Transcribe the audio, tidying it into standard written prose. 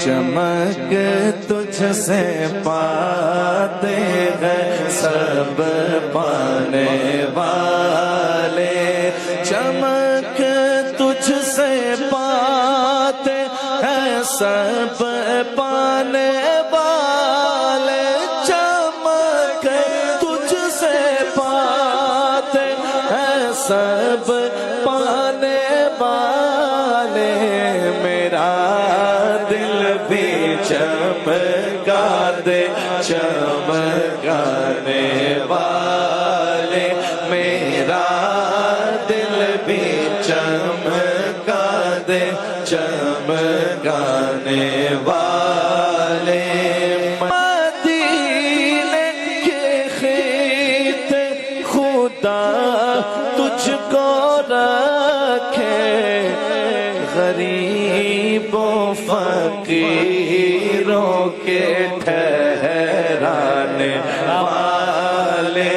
چمک تجھ سے پاتے ہیں سب پانے والے، چمک تجھ سے پاتے ہیں سب پانے والے، چمک تجھ سے پاتے ہیں سب پانے والے، میرا دل بھی چمکا دے چمکانے والے، میرا دل بھی چمکا دے چمکانے والے، مدینے کے خط خدا تجھ کو رکھے، غریبوں فقیروں کے ٹھہرانے والے،